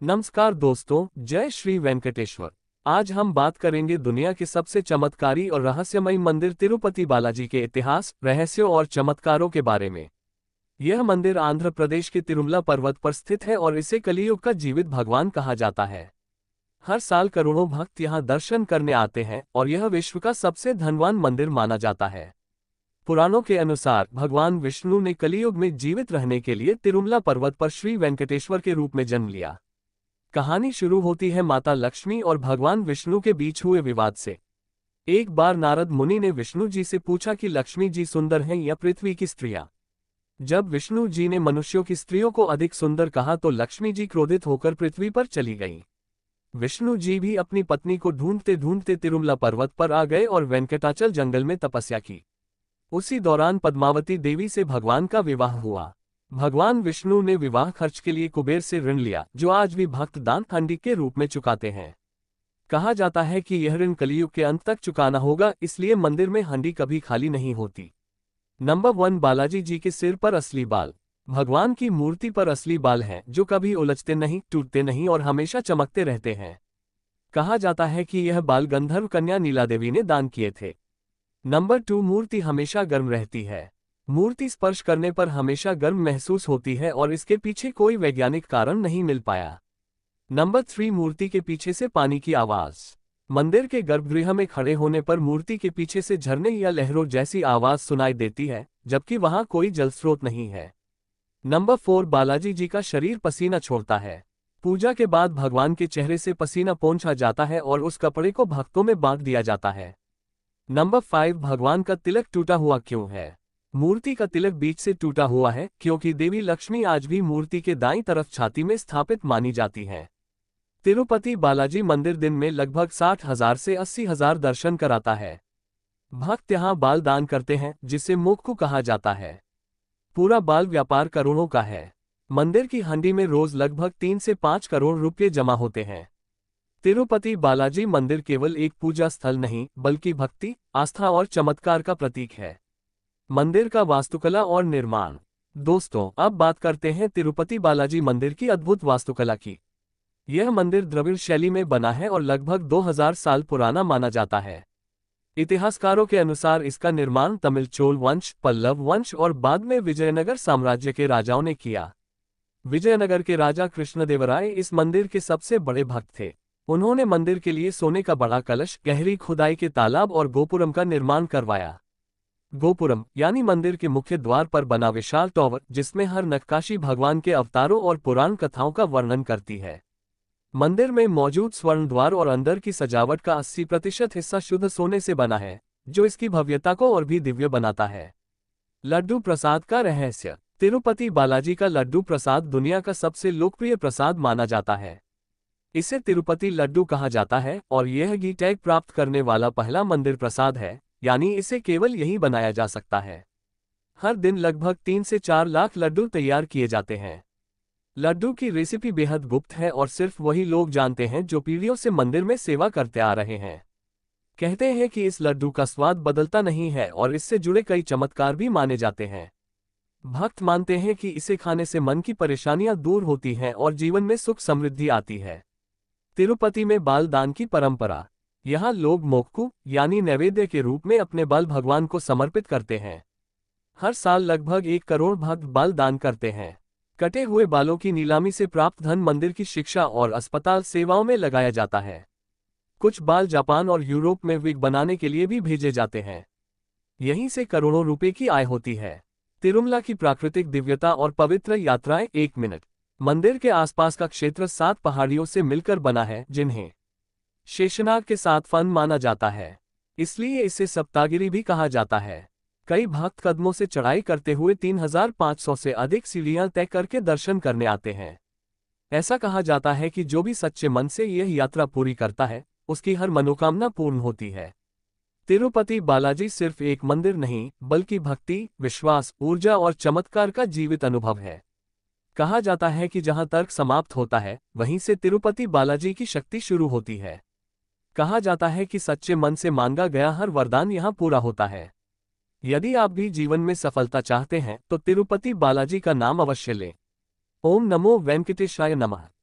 नमस्कार दोस्तों, जय श्री वेंकटेश्वर। आज हम बात करेंगे दुनिया के सबसे चमत्कारी और रहस्यमयी मंदिर तिरुपति बालाजी के इतिहास, रहस्यों और चमत्कारों के बारे में। यह मंदिर आंध्र प्रदेश के तिरुमला पर्वत पर स्थित है और इसे कलियुग का जीवित भगवान कहा जाता है। हर साल करोड़ों भक्त यहाँ दर्शन करने आते हैं और यह विश्व का सबसे धनवान मंदिर माना जाता है। पुराणों के अनुसार भगवान विष्णु ने कलियुग में जीवित रहने के लिए तिरुमला पर्वत पर श्री वेंकटेश्वर के रूप में जन्म लिया। कहानी शुरू होती है माता लक्ष्मी और भगवान विष्णु के बीच हुए विवाद से। एक बार नारद मुनि ने विष्णु जी से पूछा कि लक्ष्मी जी सुंदर हैं या पृथ्वी की स्त्रियां। जब विष्णु जी ने मनुष्यों की स्त्रियों को अधिक सुंदर कहा तो लक्ष्मी जी क्रोधित होकर पृथ्वी पर चली गईं। विष्णु जी भी अपनी पत्नी को ढूंढते ढूंढते तिरुमला पर्वत पर आ गए और वेंकटाचल जंगल में तपस्या की। उसी दौरान पद्मावती देवी से भगवान का विवाह हुआ। भगवान विष्णु ने विवाह खर्च के लिए कुबेर से ऋण लिया, जो आज भी भक्त दान हंडी के रूप में चुकाते हैं। कहा जाता है कि यह ऋण कलियुग के अंत तक चुकाना होगा, इसलिए मंदिर में हंडी कभी खाली नहीं होती। नंबर 1, बालाजी जी के सिर पर असली बाल। भगवान की मूर्ति पर असली बाल हैं, जो कभी उलझते नहीं, टूटते नहीं और हमेशा चमकते रहते हैं। कहा जाता है कि यह बाल गंधर्व कन्या नीला देवी ने दान किए थे। नंबर 2, मूर्ति हमेशा गर्म रहती है। मूर्ति स्पर्श करने पर हमेशा गर्म महसूस होती है और इसके पीछे कोई वैज्ञानिक कारण नहीं मिल पाया। नंबर 3, मूर्ति के पीछे से पानी की आवाज। मंदिर के गर्भगृह में खड़े होने पर मूर्ति के पीछे से झरने या लहरों जैसी आवाज सुनाई देती है, जबकि वहां कोई जल स्रोत नहीं है। नंबर 4, बालाजी जी का शरीर पसीना छोड़ता है। पूजा के बाद भगवान के चेहरे से पसीना पोंछा जाता है और उस कपड़े को भक्तों में बांट दिया जाता है। नंबर 5, भगवान का तिलक टूटा हुआ क्यों है? मूर्ति का तिलक बीच से टूटा हुआ है क्योंकि देवी लक्ष्मी आज भी मूर्ति के दाईं तरफ छाती में स्थापित मानी जाती हैं। तिरुपति बालाजी मंदिर दिन में लगभग 60,000 से 80,000 दर्शन कराता है। भक्त यहाँ बाल दान करते हैं, जिसे मोक्कू कहा जाता है। पूरा बाल व्यापार करोड़ों का है। मंदिर की हंडी में रोज लगभग 3 से 5 करोड़ रुपये जमा होते हैं। तिरुपति बालाजी मंदिर केवल एक पूजा स्थल नहीं, बल्कि भक्ति, आस्था और चमत्कार का प्रतीक है। मंदिर का वास्तुकला और निर्माण। दोस्तों, अब बात करते हैं तिरुपति बालाजी मंदिर की अद्भुत वास्तुकला की। यह मंदिर द्रविड़ शैली में बना है और लगभग 2000 साल पुराना माना जाता है। इतिहासकारों के अनुसार इसका निर्माण तमिल चोल वंश, पल्लव वंश और बाद में विजयनगर साम्राज्य के राजाओं ने किया। विजयनगर के राजा कृष्णदेवराय इस मंदिर के सबसे बड़े भक्त थे। उन्होंने मंदिर के लिए सोने का बड़ा कलश, गहरी खुदाई के तालाब और गोपुरम का निर्माण करवाया। गोपुरम यानी मंदिर के मुख्य द्वार पर बना विशाल टॉवर, जिसमें हर नक्काशी भगवान के अवतारों और पुराण कथाओं का वर्णन करती है। मंदिर में मौजूद स्वर्ण द्वार और अंदर की सजावट का 80% हिस्सा शुद्ध सोने से बना है, जो इसकी भव्यता को और भी दिव्य बनाता है। लड्डू प्रसाद का रहस्य। तिरुपति बालाजी का लड्डू प्रसाद दुनिया का सबसे लोकप्रिय प्रसाद माना जाता है। इसे तिरुपति लड्डू कहा जाता है और यह घी टैग प्राप्त करने वाला पहला मंदिर प्रसाद है, यानी इसे केवल यहीं बनाया जा सकता है। हर दिन लगभग 3 से 4 लाख लड्डू तैयार किए जाते हैं। लड्डू की रेसिपी बेहद गुप्त है और सिर्फ वही लोग जानते हैं जो पीढ़ियों से मंदिर में सेवा करते आ रहे हैं। कहते हैं कि इस लड्डू का स्वाद बदलता नहीं है और इससे जुड़े कई चमत्कार भी माने जाते हैं। भक्त मानते हैं कि इसे खाने से मन की परेशानियां दूर होती हैं और जीवन में सुख समृद्धि आती है। तिरुपति में बाल दान की परंपरा। यहाँ लोग मोक्कू यानी नैवेद्य के रूप में अपने बाल भगवान को समर्पित करते हैं। हर साल लगभग 1 करोड़ भक्त बाल दान करते हैं। कटे हुए बालों की नीलामी से प्राप्त धन मंदिर की शिक्षा और अस्पताल सेवाओं में लगाया जाता है। कुछ बाल जापान और यूरोप में विग बनाने के लिए भी भेजे जाते हैं। यहीं से करोड़ों रुपए की आय होती है। तिरुमला की प्राकृतिक दिव्यता और पवित्र यात्राएं। 1 मिनट। मंदिर के आसपास का क्षेत्र 7 पहाड़ियों से मिलकर बना है, जिन्हें शेषनाग के साथ फन माना जाता है, इसलिए इसे सप्तागिरी भी कहा जाता है। कई भक्त कदमों से चढ़ाई करते हुए 3500 से अधिक सीढ़ियां तय करके दर्शन करने आते हैं। ऐसा कहा जाता है कि जो भी सच्चे मन से यह यात्रा पूरी करता है, उसकी हर मनोकामना पूर्ण होती है। तिरुपति बालाजी सिर्फ एक मंदिर नहीं, बल्कि भक्ति, विश्वास, ऊर्जा और चमत्कार का जीवित अनुभव है। कहा जाता है कि जहां तर्क समाप्त होता है, वहीं से तिरुपति बालाजी की शक्ति शुरू होती है। कहा जाता है कि सच्चे मन से मांगा गया हर वरदान यहाँ पूरा होता है। यदि आप भी जीवन में सफलता चाहते हैं तो तिरुपति बालाजी का नाम अवश्य लें। ओम नमो वेंकटेशाय नमः।